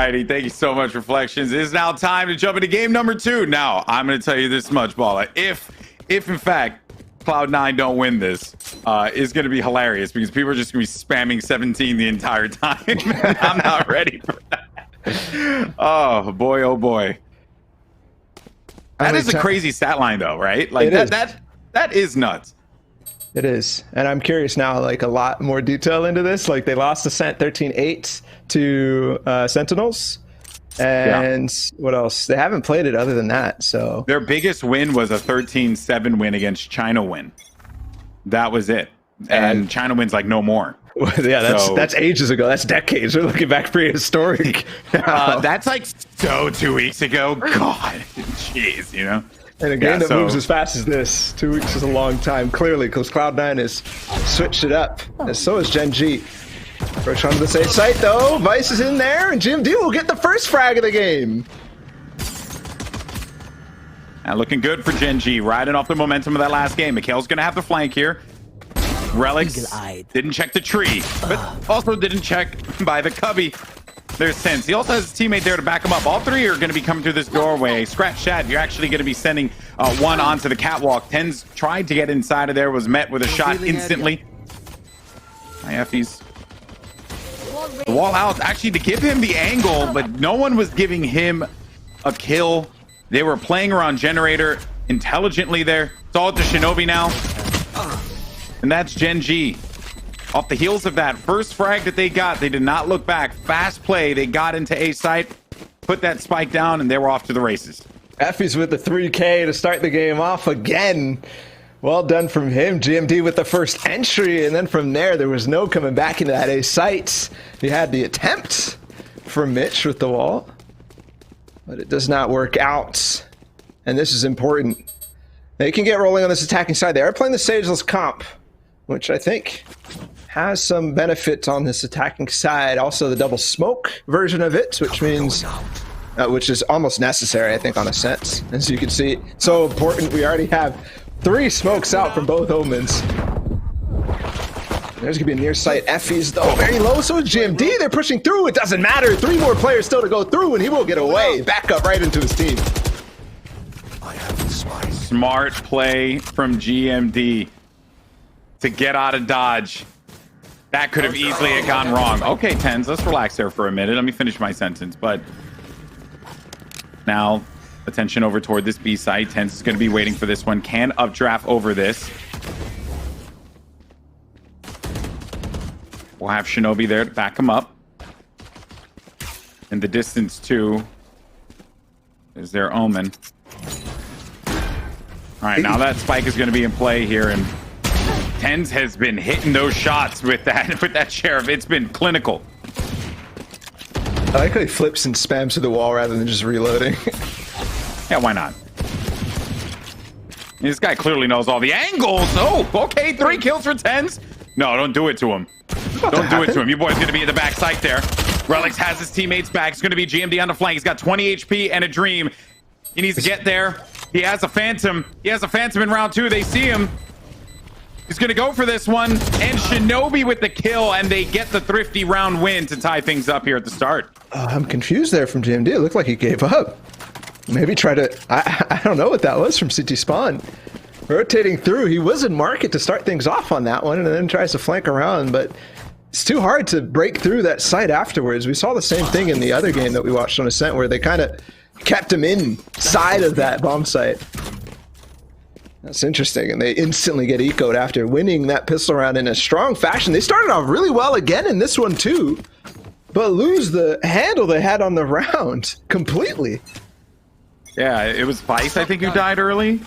righty. Thank you so much, Reflections. It is now time to jump into game number 2. Now, I'm going to tell you this much, Balla. If in fact Cloud9 don't win this, it's going to be hilarious because people are just going to be spamming 17 the entire time. I'm not ready for that. Oh boy, oh boy. That is a crazy stat line, though, right? Like that is nuts. It is. And I'm curious now, like a lot more detail into this. Like they lost Ascent 13-8 to Sentinels. And what else? They haven't played it other than that. So their biggest win was a 13-7 win against China Win. That was it. And China Win's like no more. Yeah, that's ages ago. That's decades. We're looking back prehistoric. That's like 2 weeks ago. God, jeez, you know. And a game that moves as fast as this, 2 weeks is a long time, clearly, because Cloud9 has switched it up. And so is Gen.G. First onto the safe site, though. Vice is in there, and GMD will get the first frag of the game. Looking good for Gen.G, riding off the momentum of that last game. MkaeL's going to have the flank here. Relyks didn't check the tree, but also didn't check by the cubby. There's Tenz. He also has his teammate there to back him up. All three are going to be coming through this doorway. Scratch chat, you're actually going to be sending one onto the catwalk. Tenz tried to get inside of there, was met with a shot instantly. Hi, Effys. The wall out, actually to give him the angle, but no one was giving him a kill. They were playing around Generator intelligently there. It's all to Shinobi now. And that's Gen.G. Off the heels of that first frag that they got, they did not look back. Fast play. They got into A site, put that spike down, and they were off to the races. Effys with the 3K to start the game off again. Well done from him. GMD with the first entry, and then from there was no coming back into that A site. He had the attempt from Mitch with the wall, but it does not work out. And this is important. They can get rolling on this attacking side. They are playing the Sageless comp, which I think has some benefit on this attacking side. Also the double smoke version of it, which means, which is almost necessary, I think, on Ascent. As you can see, so important. We already have 3 smokes out from both Omens. There's gonna be a near sight. Effys, though, very low. So is GMD. They're pushing through. It doesn't matter. 3 more players still to go through, and he will get away. Back up right into his team. Smart play from GMD to get out of dodge. That could have easily gone wrong. Okay, Tenz, let's relax there for a minute. Let me finish my sentence. But now, attention over toward this B side. Tenz is going to be waiting for this one. Can updraft over this. We'll have Shinobi there to back him up. In the distance, too, is their Omen. All right, now that spike is going to be in play here, and Tenz has been hitting those shots with that Sheriff. It's been clinical. I like how he flips and spams to the wall rather than just reloading. Yeah, why not? This guy clearly knows all the angles. Oh, okay, 3 kills for Tenz. No, don't do it to him. Don't do it to him. Your boy's going to be at the back site there. Relyks has his teammates back. It's going to be GMD on the flank. He's got 20 HP and a dream. He needs to get there. He has a Phantom. He has a Phantom in round 2. They see him. He's going to go for this one. And Shinobi with the kill, and they get the thrifty round win to tie things up here at the start. I'm confused there from GMD. It looked like he gave up. Maybe try to... I don't know what that was from CT Spawn. Rotating through. He was in market to start things off on that one, and then tries to flank around, but it's too hard to break through that site afterwards. We saw the same thing in the other game that we watched on Ascent, where they kind of kept him inside of that bomb site. That's interesting, and they instantly get ecoed after winning that pistol round in a strong fashion. They started off really well again in this one too, but lose the handle they had on the round completely. Yeah, it was Vice, I think, who died early.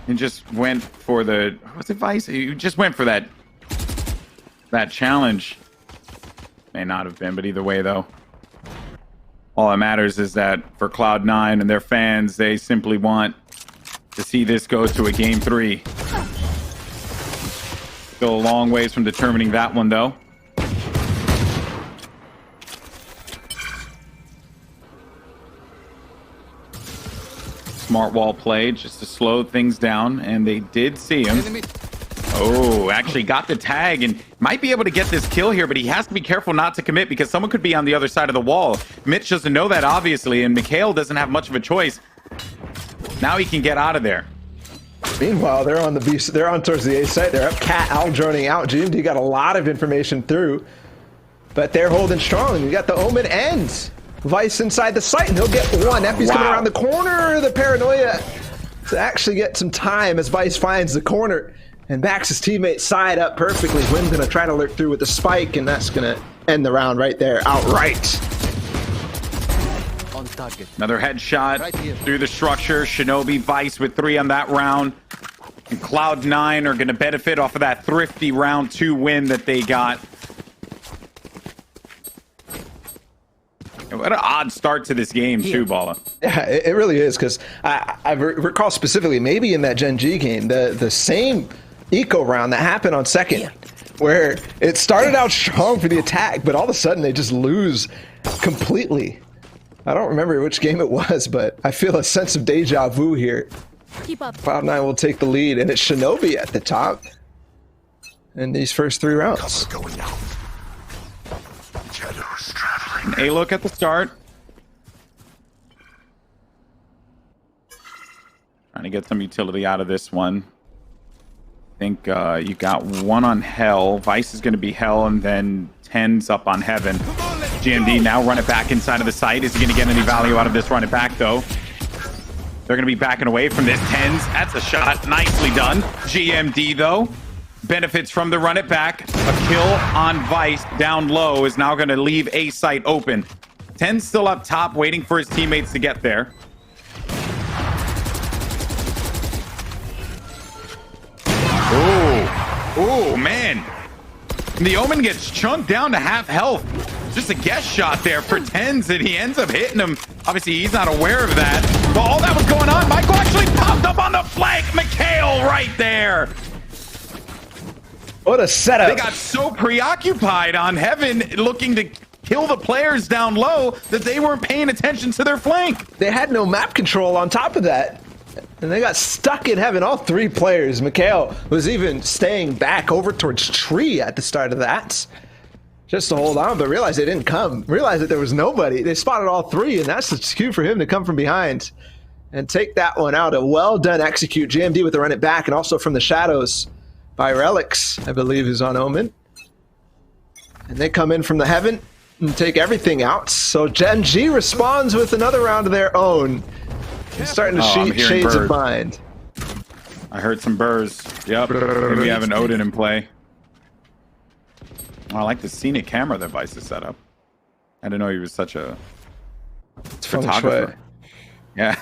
And just went for the... Was it Vice? You just went for that challenge. May not have been, but either way, though. All that matters is that for Cloud9 and their fans, they simply want to see this go to a Game 3. Still a long ways from determining that one, though. Smart wall play just to slow things down, and they did see him. Oh, actually got the tag and might be able to get this kill here, but he has to be careful not to commit because someone could be on the other side of the wall. Mitch doesn't know that, obviously, and MkaeL doesn't have much of a choice. Now he can get out of there. Meanwhile, they're on the B. They're on towards the A site. They're up. MkaeL joining out. Gen.G got a lot of information through, but they're holding strong. You got the Omen ends. Vice inside the site, and he'll get one. Effys coming around the corner. The paranoia to actually get some time as Vice finds the corner and backs his teammate side up perfectly. Huynh gonna try to lurk through with the spike, and that's gonna end the round right there, outright. Another headshot through the structure. Shinobi, Vice with 3 on that round. And Cloud9 are going to benefit off of that thrifty round 2 win that they got. What an odd start to this game, too, Balla. Yeah, it really is, because I recall specifically, maybe in that Gen.G game, the same eco round that happened on second, where it started out strong for the attack, but all of a sudden they just lose completely. I don't remember which game it was, but I feel a sense of deja vu here. Keep up. Cloud9 will take the lead, and it's Shinobi at the top in these first 3 rounds. A look at the start. Trying to get some utility out of this one. I think you got one on Hell. Vice is going to be Hell, and then Tenz up on Heaven. GMD now run it back inside of the site. Is he going to get any value out of this run it back, though? They're going to be backing away from this. Tenz, that's a shot. Nicely done. GMD, though, benefits from the run it back. A kill on Vice down low is now going to leave A site open. Tenz still up top, waiting for his teammates to get there. Oh, man. The Omen gets chunked down to half health. Just a guess shot there for Tenz, and he ends up hitting him. Obviously, he's not aware of that. But all that was going on, Michael actually popped up on the flank. MkaeL right there. What a setup. They got so preoccupied on Heaven looking to kill the players down low that they weren't paying attention to their flank. They had no map control on top of that. And they got stuck in Heaven, all 3 players. MkaeL was even staying back over towards Tree at the start of that, just to hold on, but realized they didn't come. Realized that there was nobody. They spotted all 3, and that's the cue for him to come from behind and take that one out. A well done execute. GMD with the run it back, and also from the shadows by Relyks, I believe, is on Omen. And they come in from the Heaven and take everything out. So Gen.G responds with another round of their own. He's starting to shades of mind. I heard some burrs. Yep. Maybe we have an Odin in play. Oh, I like the scenic camera that Vice has set up. I didn't know he was such a photographer. Yeah.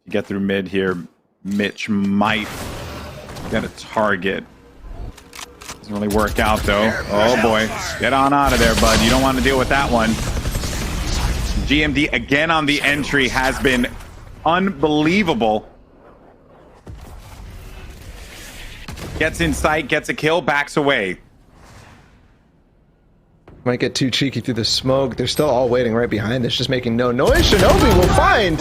You get through mid here. Mitch might get a target. Doesn't really work out though. Oh boy. Get on out of there, bud. You don't want to deal with that one. GMD again on the entry has been unbelievable. Gets in sight, gets a kill, backs away. Might get too cheeky through the smoke. They're still all waiting right behind this, just making no noise. Shinobi will find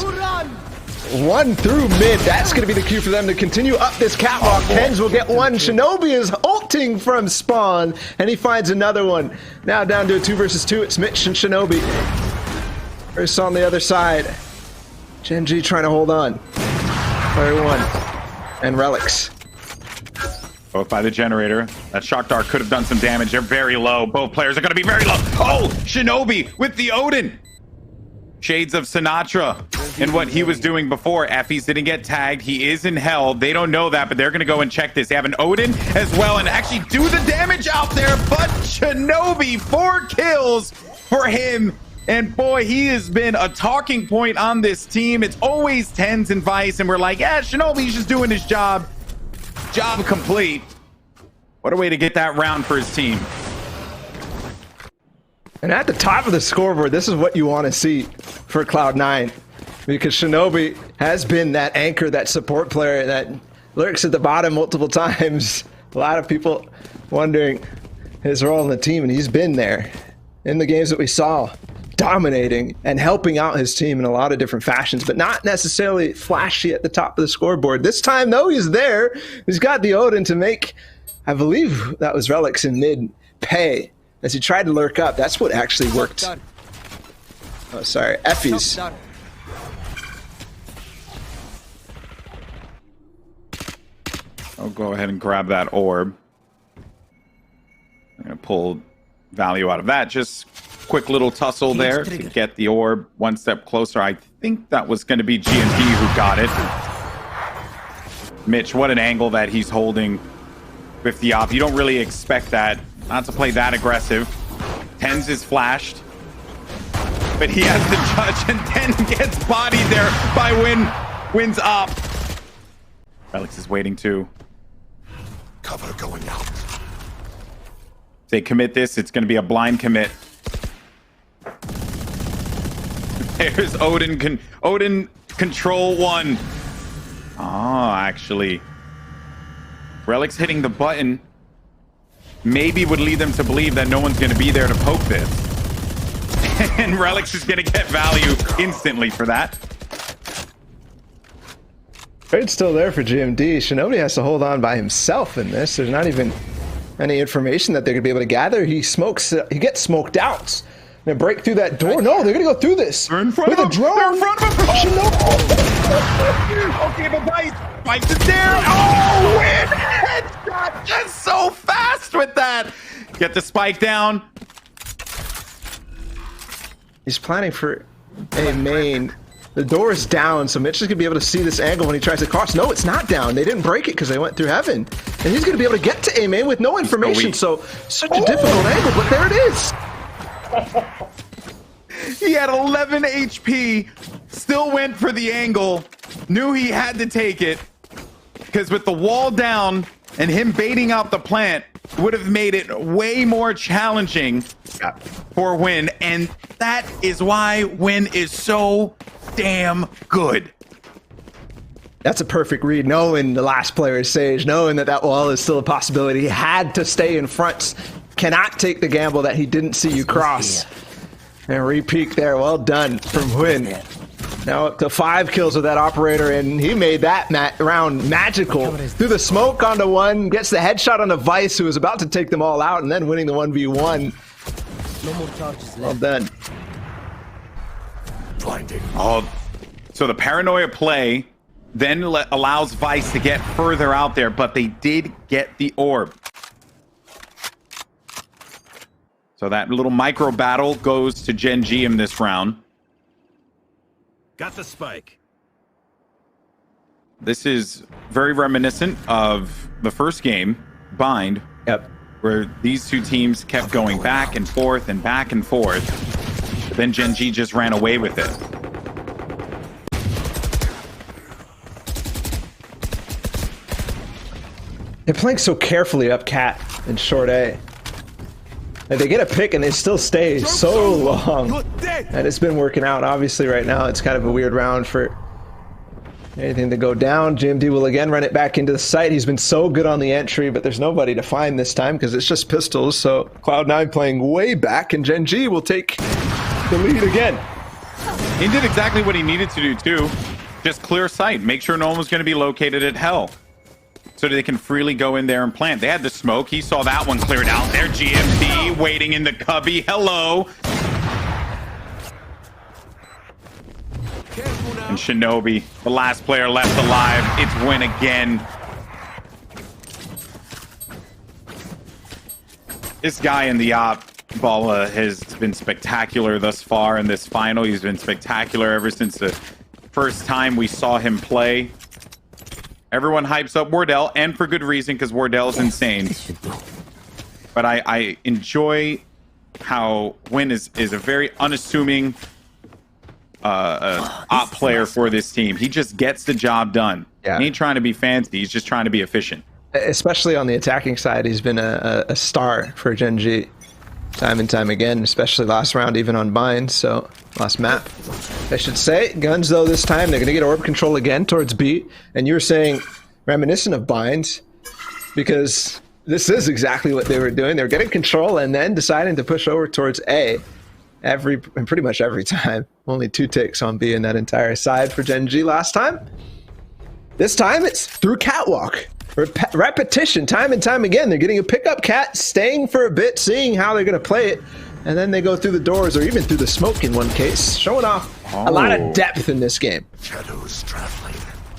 one through mid. That's going to be the cue for them to continue up this catwalk. Tenz will get one. Shinobi is ulting from spawn, and he finds another one. Now down to a 2 versus 2. It's Mitch and Shinobi. First on the other side. Gen.G trying to hold on. Player 1. And Relyks. Both by the generator. That shock dart could have done some damage. They're very low. Both players are going to be very low. Oh, Shinobi with the Odin. Shades of Sinatra and what he was doing before. Effys didn't get tagged. He is in hell. They don't know that, but they're going to go and check this. They have an Odin as well and actually do the damage out there. But Shinobi, 4 kills for him. And boy, he has been a talking point on this team. It's always Tenz and Vice, and we're like, yeah, Shinobi's just doing his job. Job complete. What a way to get that round for his team. And at the top of the scoreboard, this is what you want to see for Cloud9. Because Shinobi has been that anchor, that support player that lurks at the bottom multiple times. A lot of people wondering his role in the team, and he's been there in the games that we saw. dominating and helping out his team in a lot of different fashions, but not necessarily flashy at the top of the scoreboard. This time, though, he's there. He's got the Odin to make, I believe that was Relyks in mid, pay as he tried to lurk up. That's what actually worked. Oh, sorry, Effys. I'll go ahead and grab that orb. I'm going to pull value out of that. Just quick little tussle there to get the orb one step closer. I think that was going to be Gen.G who got it. Mitch, what an angle that he's holding with the op. You don't really expect that. Not to play that aggressive. Tenz is flashed. But he has the judge, and Tenz gets bodied there by Huynh op. Relyks is waiting too. Cover going out. If they commit this, it's going to be a blind commit. There's Odin. Odin control 1. Oh, actually. Relyks hitting the button maybe would lead them to believe that no one's going to be there to poke this. And Relyks is going to get value instantly for that. Trade's still there for GMD. Shinobi has to hold on by himself in this. There's not even any information that they're going to be able to gather. He gets smoked out. Gonna break through that door. No, they're gonna go through this. They're in front with of a drone. They're in front of him. Oh, okay, but Vice is there. Oh, win headshot. Just so fast with that. Get the spike down. he's planning for a main. The door is down, so Mitch is gonna be able to see this angle when he tries to cross. No, it's not down. They didn't break it because they went through heaven, and he's gonna be able to get to a main with no information. So such a difficult angle, but there it is. He had 11 HP, still went for the angle, knew he had to take it, because with the wall down and him baiting out the plant would have made it way more challenging for Huynh, and that is why Huynh is so damn good. That's a perfect read, knowing the last player is Sage, knowing that that wall is still a possibility. He had to stay in front. Cannot take the gamble that he didn't see you cross. And re-peek there. Well done from Huynh. Now up to 5 kills with that operator, and he made that round magical. Through the smoke onto one, gets the headshot on the Vice, who was about to take them all out, and then winning the 1v1. No more charges left. Well done. Blinding. Oh, so the paranoia play then allows Vice to get further out there, but they did get the orb. So that little micro battle goes to Gen.G in this round. Got the spike. This is very reminiscent of the first game, Bind, where these two teams kept going back and forth and back and forth. But then Gen.G just ran away with it. They're playing so carefully up Cat in short A. Like they get a pick and they still stay so long. And it's been working out. Obviously right now it's kind of a weird round for anything to go down. GMD will again run it back into the site. He's been so good on the entry, but there's nobody to find this time because it's just pistols. So Cloud9 playing way back, and Gen.G will take the lead again. He did exactly what he needed to do too. Just clear sight. Make sure no one was going to be located at Hell, so that they can freely go in there and plant. They had the smoke. He saw that one cleared out there. GMD waiting in the cubby. Hello. And Shinobi, the last player left alive. It's Huynh again. This guy in the op, Bala, has been spectacular thus far in this final. He's been spectacular ever since the first time we saw him play. Everyone hypes up Wardell, and for good reason, because Wardell's insane. But I enjoy how Huynh is a very unassuming op player for this team. He just gets the job done. Yeah. He ain't trying to be fancy. He's just trying to be efficient. Especially on the attacking side, he's been a star for Gen.G time and time again, especially last round, even on Bind. So last map, I should say. Guns though this time, they're gonna get orb control again towards B. And you were saying reminiscent of Binds, because this is exactly what they were doing. They were getting control and then deciding to push over towards A. pretty much every time. Only 2 ticks on B in that entire side for Gen.G last time. This time it's through catwalk. Repetition, time and time again. They're getting a pickup cat, staying for a bit, seeing how they're going to play it, and then they go through the doors or even through the smoke in one case, showing off a lot of depth in this game. Shadows traveling.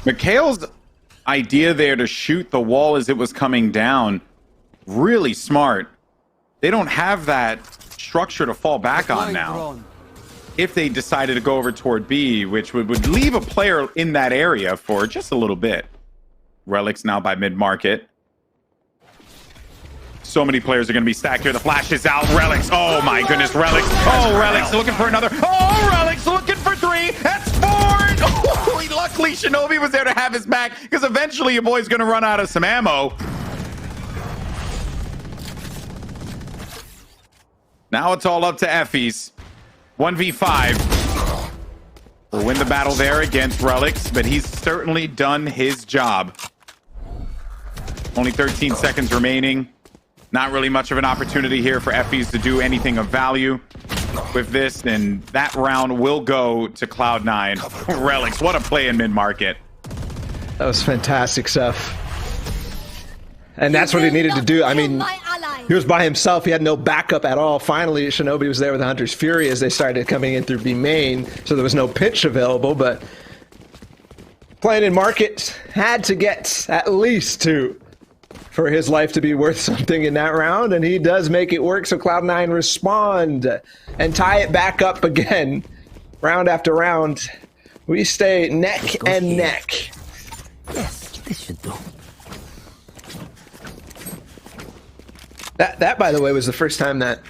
MkaeL's idea there to shoot the wall as it was coming down, really smart. They don't have that structure to fall back on now. If they decided to go over toward B, which would leave a player in that area for just a little bit. Relyks now by mid-market. So many players are going to be stacked here. The flash is out. Relyks. Oh my goodness, Relyks. Oh, Relyks looking for another. Oh, Relyks looking for 3. That's 4. Oh, luckily Shinobi was there to have his back, because eventually your boy's going to run out of some ammo. Now it's all up to Effys. 1v5. We'll win the battle there against Relyks, but he's certainly done his job. Only 13 seconds remaining. Not really much of an opportunity here for Effys to do anything of value with this, and that round will go to Cloud9. Relyks, what a play in mid-market. That was fantastic stuff. And that's what he needed to do. I mean, he was by himself. He had no backup at all. Finally, Shinobi was there with the Hunter's Fury as they started coming in through B main, so there was no pitch available, but playing in market had to get at least 2 for his life to be worth something in that round, and he does make it work, so Cloud9 respond and tie it back up again. Round after round, we stay neck and neck. Yes, this should do. That, by the way, was the first time that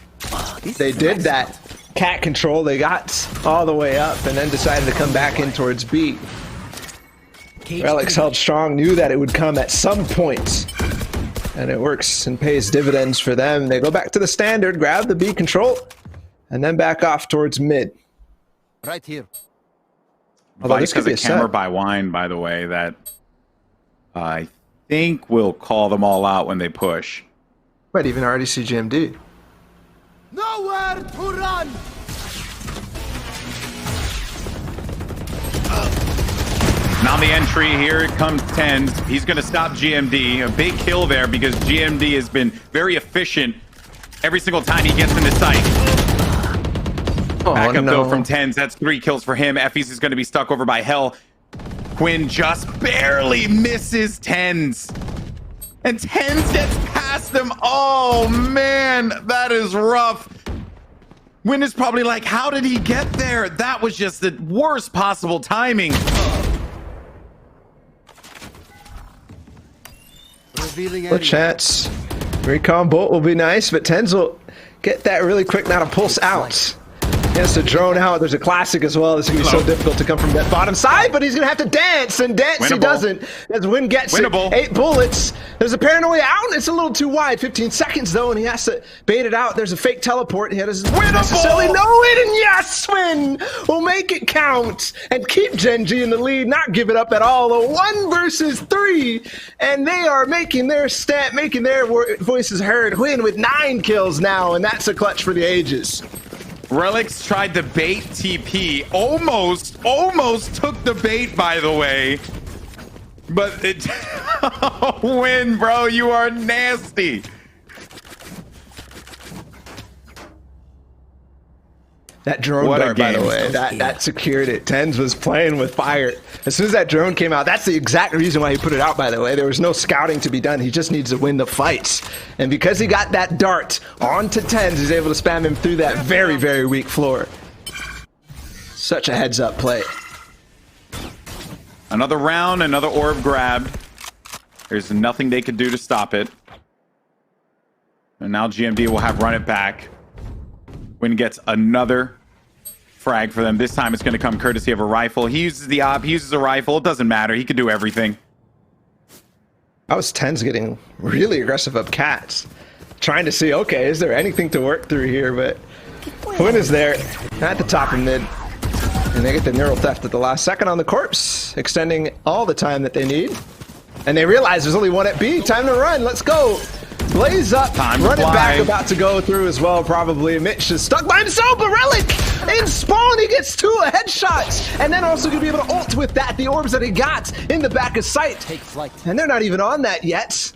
they did that cat control. They got all the way up and then decided to come back in towards B. Relyks held strong, knew that it would come at some point. And it works and pays dividends for them. They go back to the standard, grab the B control, and then back off towards mid. Right here. Although Vice has a camera by Wine, by the way, that I think will call them all out when they push. Might even already see GMD. Nowhere to run! Now the entry, here comes Tenz. He's going to stop GMD. A big kill there because GMD has been very efficient every single time he gets into sight. Back up though from Tenz. That's 3 kills for him. Effys is going to be stuck over by Hell. Huynh just barely misses Tenz. And Tenz gets past him. Oh, man, that is rough. Huynh is probably like, how did he get there? That was just the worst possible timing. The chance. Recon bolt will be nice, but Tenz will get that really quick now to pulse out. He has to drone out. There's a classic as well. This is going to be so difficult to come from that bottom side, but he's going to have to dance, and dance he doesn't. As Huynh gets it. 8 bullets. There's a paranoia out. It's a little too wide. 15 seconds, though, and he has to bait it out. There's a fake teleport. He doesn't necessarily know it, and yes, Huynh will make it count and keep Gen.G in the lead, not give it up at all. A 1 versus 3, and they are making their making their voices heard. Huynh with 9 kills now, and that's a clutch for the ages. Relyks tried to bait TP. Almost took the bait, by the way. But it... Huynh, bro, you are nasty. That drone dart, by the way, that secured it. Tenz was playing with fire. As soon as that drone came out, that's the exact reason why he put it out, by the way. There was no scouting to be done. He just needs to win the fights. And because he got that dart onto Tenz, he's able to spam him through that very, very weak floor. Such a heads-up play. Another round, another orb grabbed. There's nothing they could do to stop it. And now GMD will have run it back. Huynh gets another frag for them. This time it's going to come courtesy of a rifle. He uses the op, he uses a rifle. It doesn't matter. He can do everything. I was Tenz getting really aggressive up cats. Trying to see, okay, is there anything to work through here? But Huynh is there at the top of mid. And they get the neural theft at the last second on the corpse, extending all the time that they need. And they realize there's only 1 at B. Time to run. Let's go. Blaze up, Time to run it fly. back, about to go through as well, probably. Mitch is stuck by himself, but Relyk in spawn, he gets 2 headshots, and then also gonna be able to ult with that, the orbs that he got in the back of sight. Take flight. And they're not even on that yet.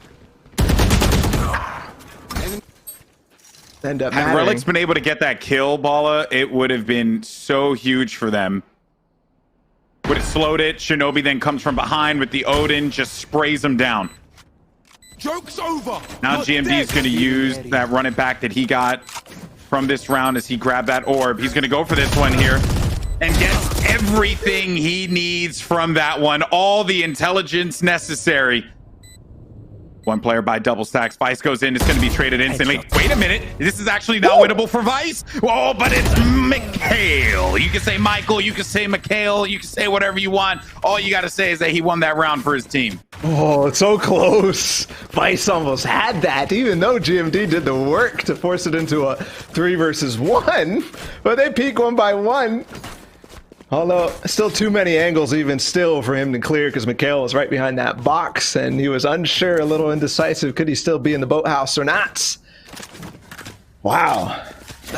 End up Had mattering. Relyks been able to get that kill, Bala, it would have been so huge for them. Would have slowed it. Shinobi then comes from behind with the Odin, just sprays him down. Joke's over. Now You're GMD is dead. going to use that run it back that he got from this round as he grabbed that orb. He's going to go for this one here and gets everything he needs from that one. All the intelligence necessary. One player by double stacks. Vice goes in. It's going to be traded instantly. Wait a minute. This is actually not winnable for Vice. Oh, but it's MkaeL. You can say Michael. You can say MkaeL. You can say whatever you want. All you got to say is that he won that round for his team. Oh, it's so close. Vice almost had that, even though GMD did the work to force it into a 3 versus 1. But they peak 1 by 1. Although, still too many angles even still for him to clear because MkaeL was right behind that box and he was unsure, a little indecisive. Could he still be in the boathouse or not? Wow.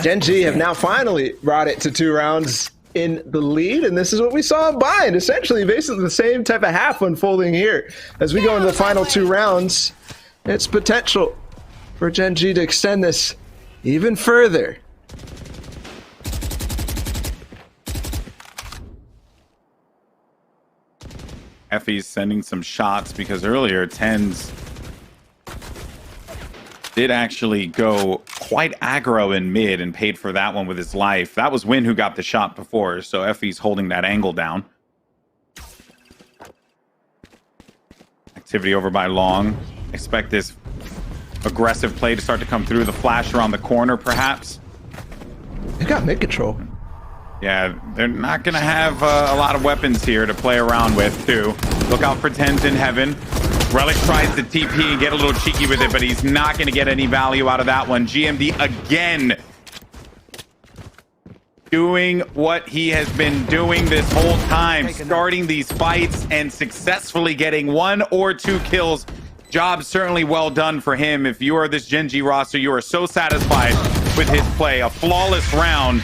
Gen.G have now finally brought it to 2 rounds in the lead, and this is what we saw in Bind. Essentially, basically the same type of half unfolding here. As we go into the final 2 rounds, it's potential for Gen.G to extend this even further. Effys sending some shots because earlier Tenz did actually go quite aggro in mid and paid for that one with his life. That was Huynh who got the shot before, so Effys holding that angle down. Activity over by Long. Expect this aggressive play to start to come through. The flash around the corner, perhaps. They got mid control. Yeah, they're not going to have a lot of weapons here to play around with, too. Look out for Tenz in heaven. Relyks tries to TP and get a little cheeky with it, but he's not going to get any value out of that one. GMD again doing what he has been doing this whole time, starting these fights and successfully getting 1 or 2 kills. Job certainly well done for him. If you are this Gen.G roster, you are so satisfied with his play. A flawless round.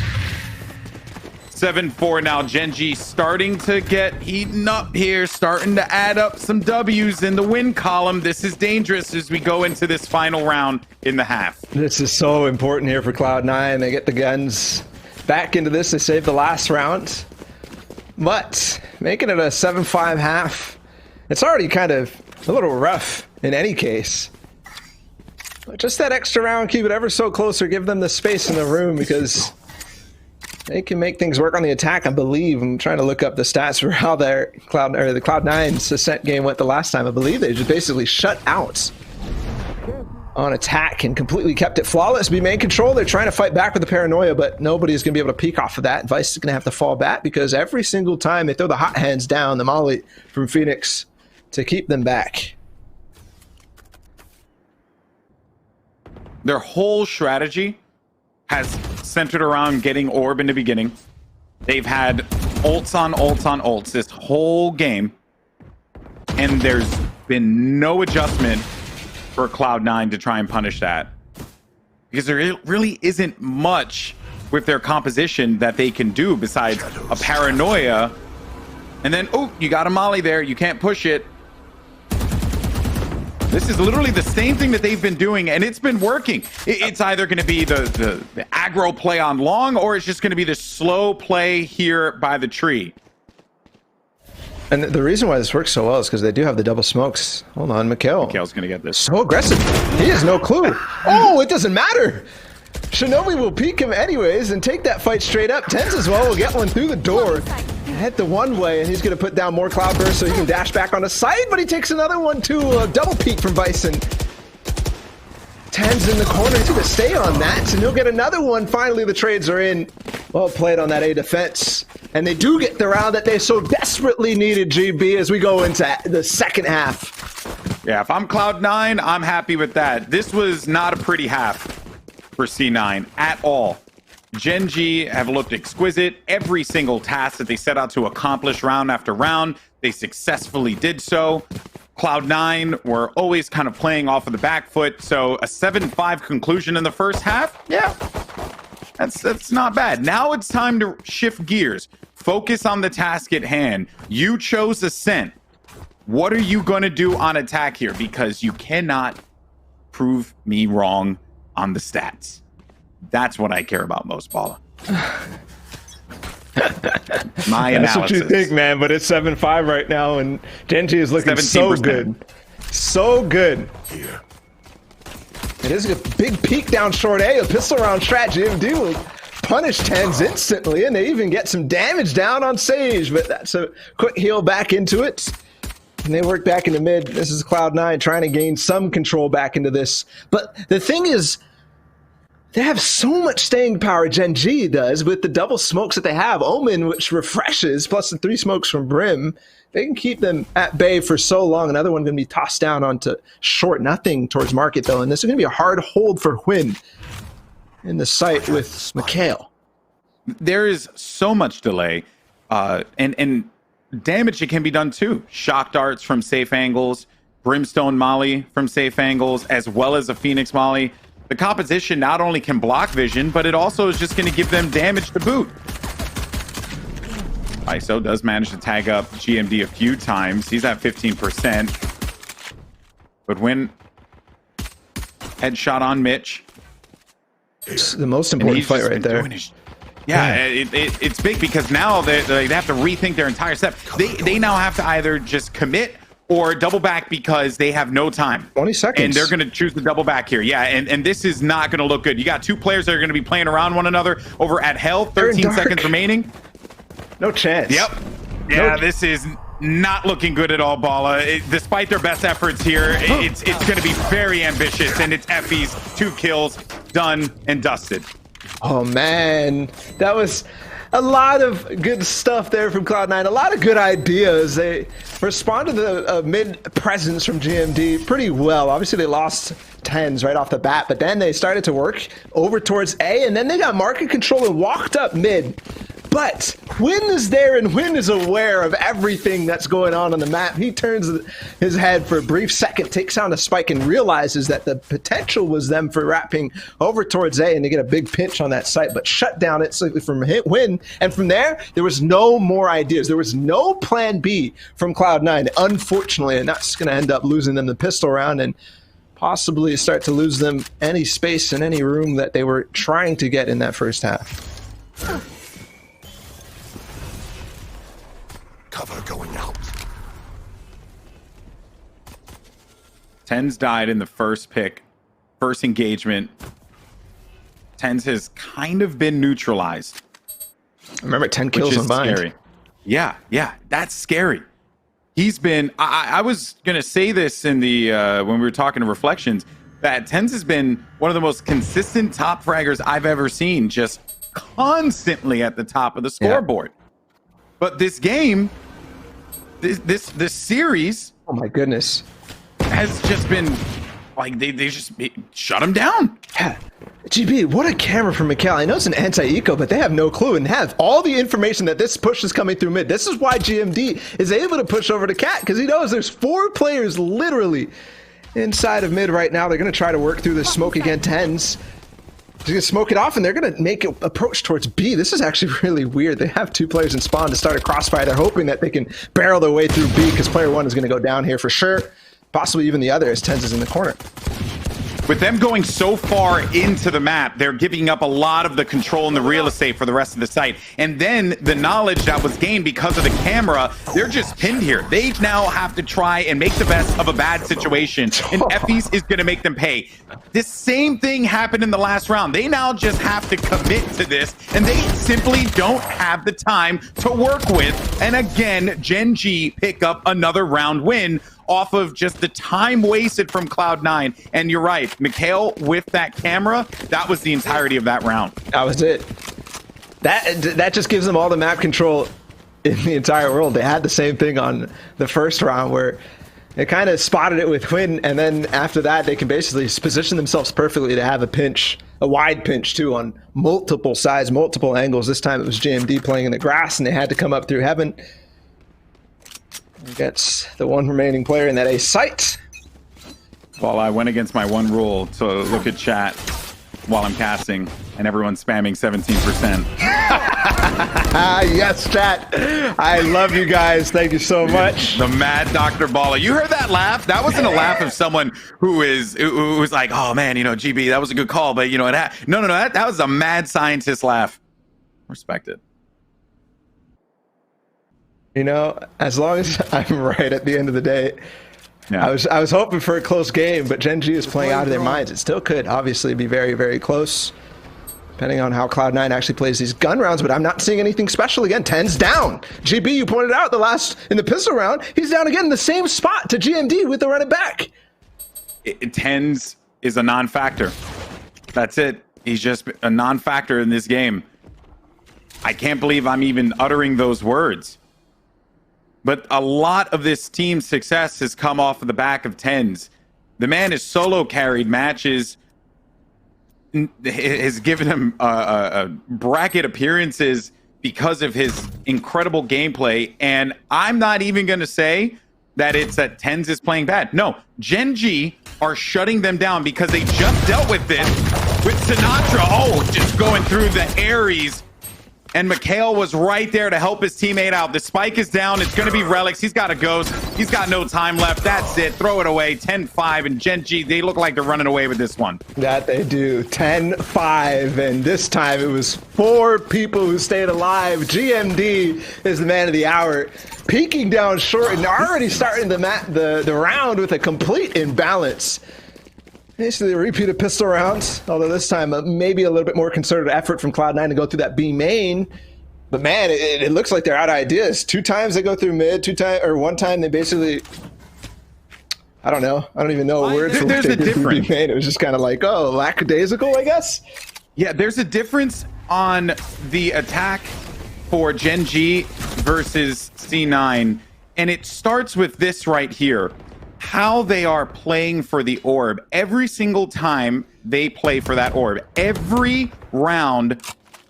7-4 now. Gen.G starting to get eaten up here, starting to add up some W's in the win column. This is dangerous as we go into this final round in the half. This is so important here for Cloud9. They get the guns back into this. They save the last round. But making it a 7-5 half, it's already kind of a little rough in any case. But just that extra round, keep it ever so closer, give them the space in the room because they can make things work on the attack, I believe. I'm trying to look up the stats for how their the Cloud9's Ascent game went the last time. I believe they just basically shut out on attack and completely kept it flawless. Be main control. They're trying to fight back with the paranoia, but nobody's going to be able to peek off of that. Vice is going to have to fall back because every single time they throw the hot hands down, the molly from Phoenix to keep them back. Their whole strategy has centered around getting orb in the beginning. They've had ults on ults on ults this whole game, and there's been no adjustment for Cloud9 to try and punish that because there really isn't much with their composition that they can do besides a paranoia. And then, oh, you got a molly there. You can't push it. This is literally the same thing that they've been doing, and it's been working. It's either going to be the aggro play on Long, or it's just going to be the slow play here by the tree. And the reason why this works so well is because they do have the double smokes. Hold on, MkaeL. MkaeL's going to get this. So aggressive. He has no clue. Oh, it doesn't matter. Shinobi will peek him anyways and take that fight straight up. Tenz as well will get one through the door. Head the one way, and he's going to put down more cloud burst so he can dash back on the side, but he takes another one to a double peek from Bison. Tenz in the corner. He's going to stay on that, and he'll get another one. Finally, the trades are in. Well played on that A defense. And they do get the round that they so desperately needed, GB, as we go into the second half. Yeah, if I'm Cloud9, I'm happy with that. This was not a pretty half for C9 at all. Gen.G have looked exquisite. Every single task that they set out to accomplish round after round, they successfully did so. Cloud9 were always kind of playing off of the back foot, so a 7-5 conclusion in the first half, yeah, that's not bad. Now it's time to shift gears. Focus on the task at hand. You chose Ascent. What are you going to do on attack here? Because you cannot prove me wrong on the stats. That's what I care about most, Paula. My analysis. That's what you think, man, but it's 7-5 right now, and Gen.G is looking 17%. so good. So good. It is a big peek down short A, a pistol round strat. GMD will punish Tenz instantly, and they even get some damage down on Sage, but that's a quick heal back into it. And they work back into mid. This is Cloud9 trying to gain some control back into this. But the thing is, they have so much staying power, Gen.G does, with the double smokes that they have. Omen, which refreshes, plus the 3 smokes from Brim. They can keep them at bay for so long. Another one going to be tossed down onto short nothing towards market, though. And this is going to be a hard hold for Huynh in the site with MkaeL. There is so much delay, and damage that can be done too. Shock darts from safe angles, Brimstone Molly from safe angles, as well as a Phoenix Molly. The composition not only can block vision, but it also is just going to give them damage to boot. ISO does manage to tag up GMD a few times. He's at 15%. But when headshot on Mitch. It's the most important fight right there. It's big because now they have to rethink their entire step. They now have to either just commit or double back because they have no time. 20 seconds. And they're going to choose the double back here. Yeah, and this is not going to look good. You got 2 players that are going to be playing around one another over at Hell. 13 seconds remaining. No chance. Yep. Yeah, this is not looking good at all, Bala. Despite their best efforts here, it's going to be very ambitious, and it's Effys, 2 kills, done and dusted. Oh, man. That was a lot of good stuff there from Cloud9. A lot of good ideas. They responded to the mid presence from GMD pretty well. Obviously, they lost Tenz right off the bat, but then they started to work over towards A, and then they got market control and walked up mid. But Huynh is there, and Huynh is aware of everything that's going on the map. He turns his head for a brief second, takes down a spike, and realizes that the potential was them for wrapping over towards A, and they get a big pinch on that site, but shut down it slightly from Huynh. And from there was no more ideas. There was no plan B from Cloud9, unfortunately, and that's going to end up losing them the pistol round and possibly start to lose them any space and any room that they were trying to get in that first half. Cover going out. Tenz died in the first pick, first engagement. Tenz has kind of been neutralized. Remember, 10 kills on Bind. Scary. Yeah, that's scary. He's been. I was gonna say this in the when we were talking to Reflections, that Tenz has been one of the most consistent top fraggers I've ever seen, just constantly at the top of the scoreboard. Yeah. But this game, this series, oh my goodness, has just been like they just shut him down. Yeah. GB, what a camera from MkaeL. I know it's an anti-eco, but they have no clue and have all the information that this push is coming through mid. This is why GMD is able to push over to Cat, because he knows there's 4 players literally inside of mid right now. They're going to try to work through this smoke again. Tenz. He's going to smoke it off, and they're going to make an approach towards B. This is actually really weird. They have 2 players in spawn to start a crossfire. They're hoping that they can barrel their way through B, because player 1 is going to go down here for sure. Possibly even the other, as Tenz is in the corner. With them going so far into the map, they're giving up a lot of the control and the real estate for the rest of the site. And then the knowledge that was gained because of the camera, they're just pinned here. They now have to try and make the best of a bad situation. And Effys is going to make them pay. This same thing happened in the last round. They now just have to commit to this, and they simply don't have the time to work with. And again, Gen.G pick up another round win off of just the time wasted from Cloud9. And you're right, MkaeL with that camera, that was the entirety of that round. That was it. That just gives them all the map control in the entire world. They had the same thing on the first round where they kind of spotted it with Huynh, and then after that they can basically position themselves perfectly to have a pinch, a wide pinch too, on multiple sides, multiple angles. This time it was GMD playing in the grass, and they had to come up through heaven. Gets the one remaining player in that A site. Well, I went against my one rule to look at chat while I'm casting, and everyone's spamming 17%. Yes, chat. I love you guys. Thank you so much. The mad Dr. Baller. You heard that laugh? That wasn't a laugh of someone who was like, oh man, you know, GB, that was a good call, but you know, no, that was a mad scientist laugh. Respect it. You know, as long as I'm right at the end of the day, yeah. I was hoping for a close game, but Gen.G is playing out of their minds. It still could obviously be very, very close, depending on how Cloud9 actually plays these gun rounds, but I'm not seeing anything special again. Tenz down. GB, you pointed out in the pistol round, he's down again in the same spot to GMD with the running back. Tenz is a non-factor. That's it. He's just a non-factor in this game. I can't believe I'm even uttering those words. But a lot of this team's success has come off of the back of Tenz. The man has solo carried matches, has given him bracket appearances because of his incredible gameplay. And I'm not even going to say that it's that Tenz is playing bad. No, Gen.G are shutting them down because they just dealt with it with Sinatra. Oh, just going through the Aries. And MkaeL was right there to help his teammate out. The spike is down. It's going to be Relyks. He's got a ghost. He's got no time left. That's it. Throw it away. 10-5. And Gen.G, they look like they're running away with this one. That they do. 10-5. And this time it was 4 people who stayed alive. GMD is the man of the hour. Peeking down short and already starting the round with a complete imbalance. Basically a repeat of pistol rounds, although this time maybe a little bit more concerted effort from Cloud9 to go through that B main. But man, it looks like they're out of ideas. 2 times they go through mid, 1 time they basically, I don't know. I don't even know a word for there's a difference. B main. It was just kind of like, oh, lackadaisical, I guess. Yeah, there's a difference on the attack for Gen.G versus C9, and it starts with this right here. How they are playing for the orb. Every single time they play for that orb, every round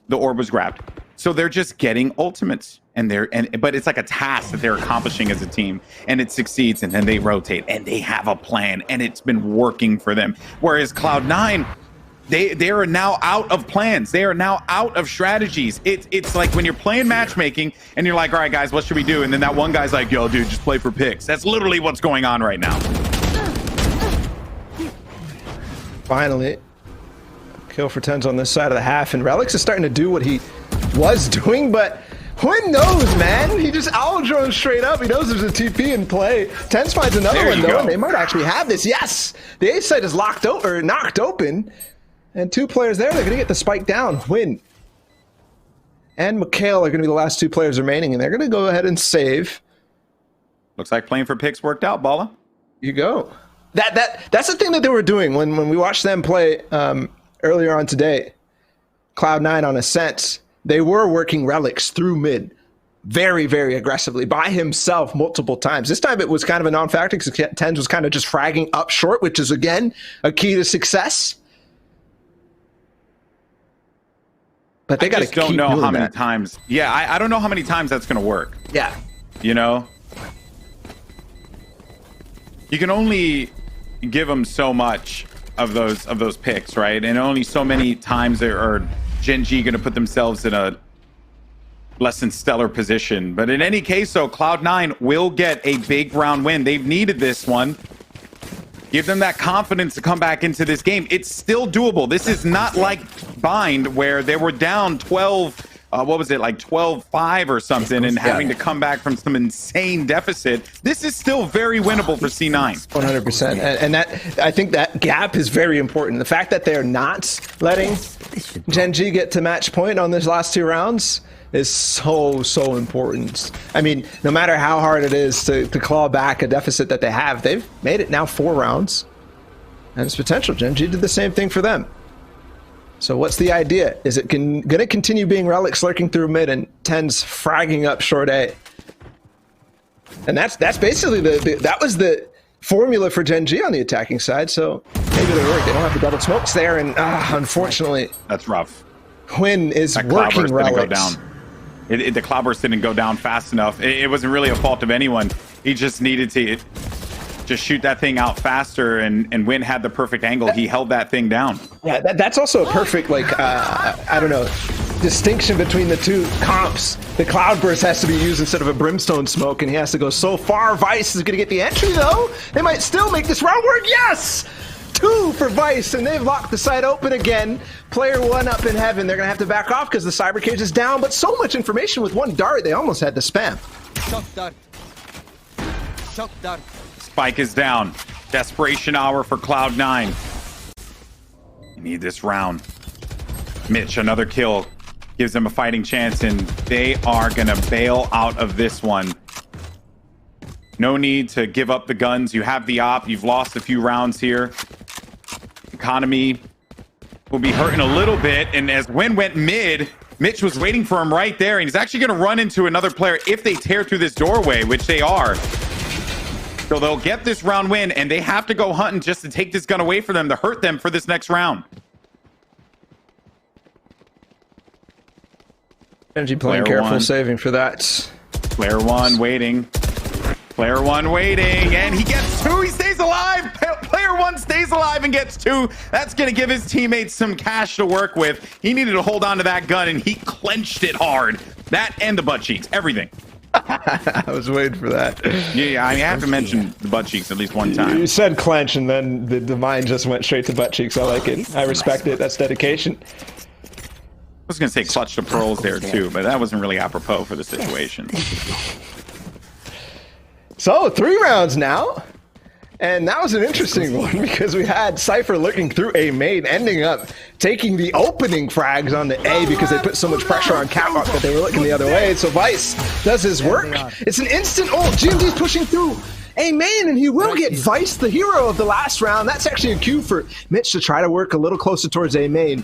the orb was grabbed. So they're just getting ultimates, but it's like a task that they're accomplishing as a team, and it succeeds, and then they rotate and they have a plan, and it's been working for them. Whereas Cloud9, they are now out of plans. They are now out of strategies. It's like when you're playing matchmaking and you're like, all right, guys, what should we do? And then that one guy's like, yo, dude, just play for picks. That's literally what's going on right now. Finally, kill for Tenz on this side of the half, and Relyks is starting to do what he was doing, but Huynh knows, man. He just owl drones straight up. He knows there's a TP in play. Tenz finds another one, though, and they might actually have this. Yes! The A site is knocked open. And 2 players there, they're going to get the spike down. Huynh and MkaeL are going to be the last 2 players remaining, and they're going to go ahead and save. Looks like playing for picks worked out, Balla. You go. That's the thing that they were doing when we watched them play earlier on today. Cloud9 on Ascent, they were working Relyks through mid very, very aggressively by himself multiple times. This time it was kind of a non-factor because Tenz was kind of just fragging up short, which is, again, a key to success. But they got to don't know how many times. Yeah, I don't know how many times that's going to work. Yeah. You know? You can only give them so much of those picks, right? And only so many times are Gen.G going to put themselves in a less than stellar position. But in any case, though, Cloud9 will get a big round win. They've needed this one. Give them that confidence to come back into this game. It's still doable. This is not like Bind, where they were down 12, what was it, like 12-5 or something, and having to come back from some insane deficit. This is still very winnable for C9. 100%. And that, I think that gap is very important. The fact that they're not letting Gen.G get to match point on these last 2 rounds is so important. I mean, no matter how hard it is to claw back a deficit that they have, they've made it now 4 rounds. And it's potential. Gen.G did the same thing for them. So what's the idea? Is it going to continue being Relyks lurking through mid and Tenz fragging up short A? And that's basically that was the formula for Gen.G on the attacking side. So maybe they work. They don't have the double smokes there, and unfortunately, that's rough. Huynh is working Relyks. The cloudburst didn't go down fast enough. It wasn't really a fault of anyone. He just needed to just shoot that thing out faster, and Huynh had the perfect angle. He held that thing down. Yeah, that's also a perfect, like, I don't know, distinction between the two comps. The cloudburst has to be used instead of a brimstone smoke, and he has to go so far. Vice is going to get the entry, though. They might still make this round work. Yes! 2 for Vice, and they've locked the side open again. Player 1 up in heaven. They're going to have to back off because the cyber cage is down, but so much information with one dart, they almost had to spam. Shock dart. Shock dart. Spike is down. Desperation hour for Cloud9. You need this round. Mitch, another kill. Gives them a fighting chance, and they are going to bail out of this one. No need to give up the guns. You have the op. You've lost a few rounds here. Economy will be hurting a little bit, and as Huynh went mid, Mitch was waiting for him right there, and he's actually going to run into another player if they tear through this doorway, which they are. So they'll get this round win, and they have to go hunting just to take this gun away from them, to hurt them for this next round. Gen.G playing Player careful, 1. saving for that. Player 1 waiting. Player 1 waiting, and he gets 2. He stays alive. Player 1 stays alive and gets 2. That's going to give his teammates some cash to work with. He needed to hold on to that gun, and he clenched it hard. That and the butt cheeks, everything. I was waiting for that. Yeah, I have to mention the butt cheeks at least one time. You said clench, and then the mind just went straight to butt cheeks. I like it. I respect it. That's dedication. I was going to say clutch to pearls there too, but that wasn't really apropos for the situation. So 3 rounds now, and that was an interesting one because we had Cypher looking through A main, ending up taking the opening frags on the A because they put so much pressure on Catwalk that they were looking the other way. So Vice does his work. It's an instant ult. Gen.G's pushing through A main, and he will get Vice, the hero of the last round. That's actually a cue for Mitch to try to work a little closer towards A main.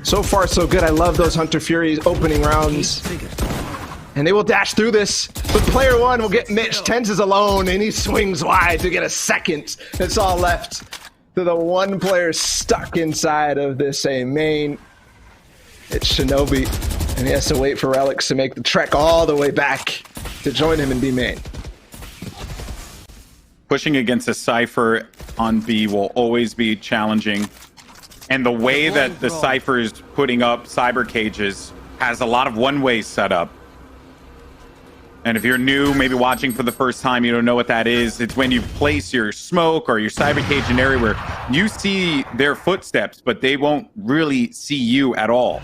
So far, so good. I love those Hunter Furies opening rounds. And they will dash through this, but player 1 will get Mitch. Tenz is alone, and he swings wide to get a second. It's all left to the one player stuck inside of this A main. It's Shinobi, and he has to wait for Relyks to make the trek all the way back to join him in B main. Pushing against a Cypher on B will always be challenging. And the way that the Cypher is putting up cyber cages has a lot of one-ways set up. And if you're new, maybe watching for the first time, you don't know what that is. It's when you place your smoke or your cyber cage in an area where you see their footsteps, but they won't really see you at all.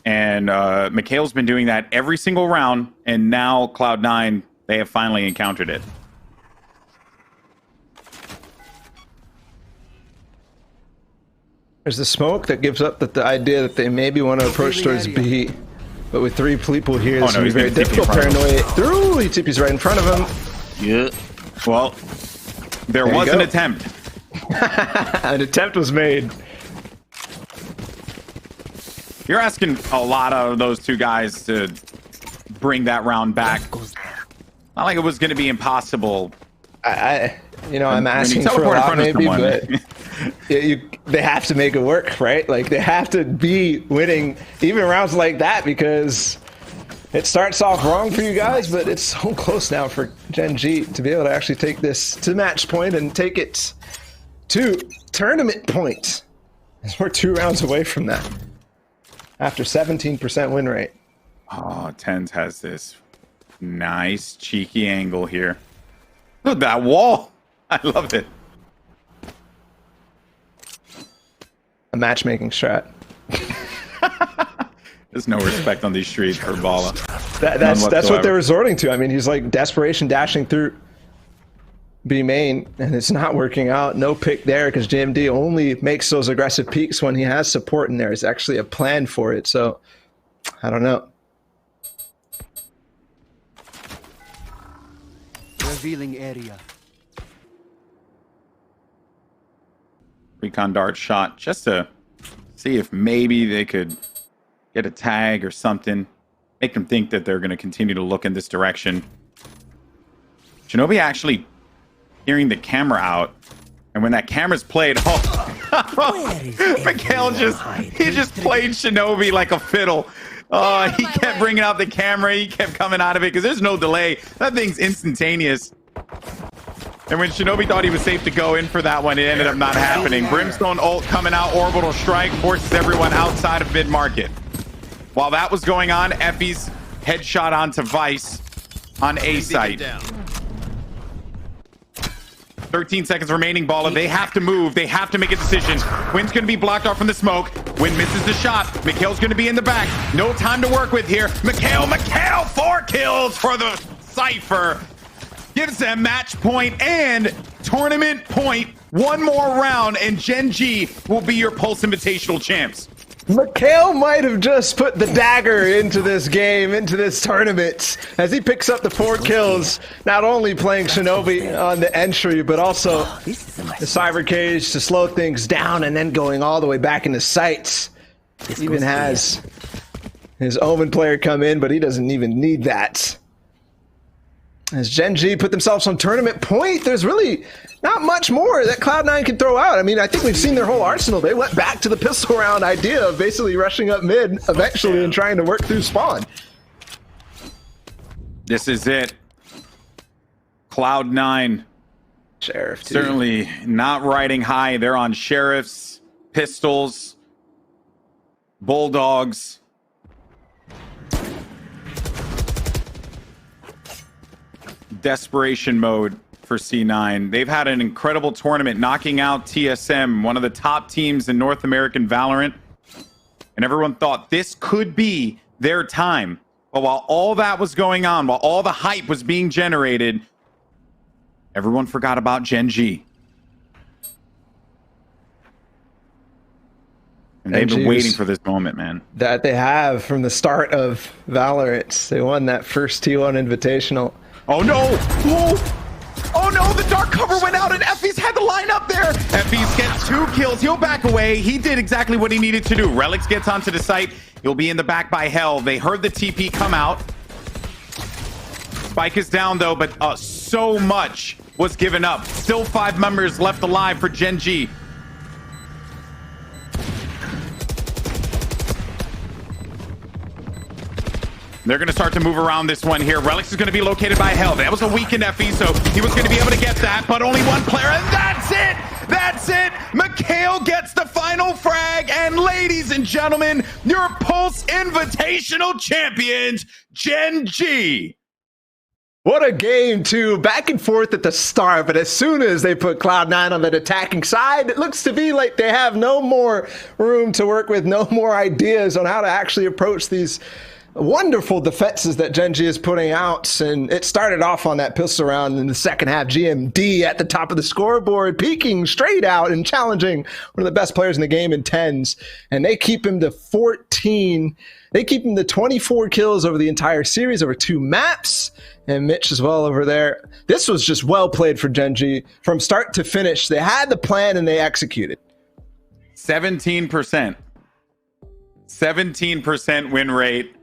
And MkaeL's been doing that every single round, and now Cloud9, they have finally encountered it. There's the smoke that gives up the idea that they maybe want to approach towards B. But with 3 people here, this will be very difficult. Paranoia through. He TP's right in front of him. Yeah. Well, there was an attempt. An attempt was made. You're asking a lot of those 2 guys to bring that round back. Not like it was going to be impossible. I'm asking for a lot, maybe, but they have to make it work, right? Like, they have to be winning even rounds like that because it starts off wrong for you guys, but it's so close now for Gen.G to be able to actually take this to match point and take it to tournament point. We're 2 rounds away from that after 17% win rate. Oh, Tenz has this nice cheeky angle here. Look at that wall. I love it. A matchmaking strat. There's no respect on these streets for Bala. That's what they're resorting to. I mean, he's like desperation dashing through B main, and it's not working out. No pick there because Gen.G only makes those aggressive peaks when he has support in there. It's actually a plan for it. So, I don't know. Revealing area. Recon dart shot just to see if maybe they could get a tag or something. Make them think that they're going to continue to look in this direction. Shinobi actually hearing the camera out. And when that camera's played, oh, MkaeL just played Shinobi like a fiddle. He kept bringing out the camera. He kept coming out of it because there's no delay. That thing's instantaneous. And when Shinobi thought he was safe to go in for that one, it ended up not happening. Brimstone ult coming out, orbital strike, forces everyone outside of mid-market. While that was going on, Effys headshot onto Vice on A site. 13 seconds remaining, Baller. They have to move. They have to make a decision. Huynn's going to be blocked off from the smoke. Huynh misses the shot. MkaeL's going to be in the back. No time to work with here. MkaeL, 4 kills for the Cypher. Gives them match point and tournament point. One more round, and Gen.G will be your Pulse Invitational champs. MkaeL might have just put the dagger into this game, into this tournament, as he picks up the 4 kills, not only playing Shinobi on the entry, but also the Cyber Cage to slow things down and then going all the way back into sights. Even has his Omen player come in, but he doesn't even need that. As Gen.G put themselves on tournament point, there's really not much more that Cloud9 can throw out. I mean, I think we've seen their whole arsenal. They went back to the pistol round idea of basically rushing up mid eventually and trying to work through spawn. This is it. Cloud9. Sheriff, too. Certainly not riding high. They're on Sheriffs, Pistols, Bulldogs. Desperation mode for C9. They've had an incredible tournament, knocking out TSM, one of the top teams in North American Valorant. And everyone thought this could be their time. But while all that was going on, while all the hype was being generated, everyone forgot about Gen.G. And they've been waiting for this moment, man. That they have from the start of Valorant. They won that first T1 Invitational. Oh no! Oh no! The dark cover went out and Effys had the line up there. Effys gets 2 kills. He'll back away. He did exactly what he needed to do. Relyks gets onto the site. He'll be in the back by Hell. They heard the TP come out. Spike is down though, but so much was given up. Still 5 members left alive for Gen.G. They're going to start to move around this one here. Relyks is going to be located by Hell. That was a weakened Effys, so he was going to be able to get that, but only one player, and that's it! That's it! MkaeL gets the final frag, and ladies and gentlemen, your Pulse Invitational champions, Gen.G. What a game, too. Back and forth at the start, but as soon as they put Cloud9 on that attacking side, it looks to be like they have no more room to work with, no more ideas on how to actually approach these wonderful defenses that Gen.G is putting out. And it started off on that pistol round in the second half. GMD at the top of the scoreboard, peeking straight out and challenging one of the best players in the game in Tenz. And they keep him to 14. They keep him to 24 kills over the entire series, over 2 maps. And Mitch as well over there. This was just well played for Gen.G from start to finish. They had the plan and they executed. 17%. 17% win rate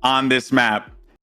on this map.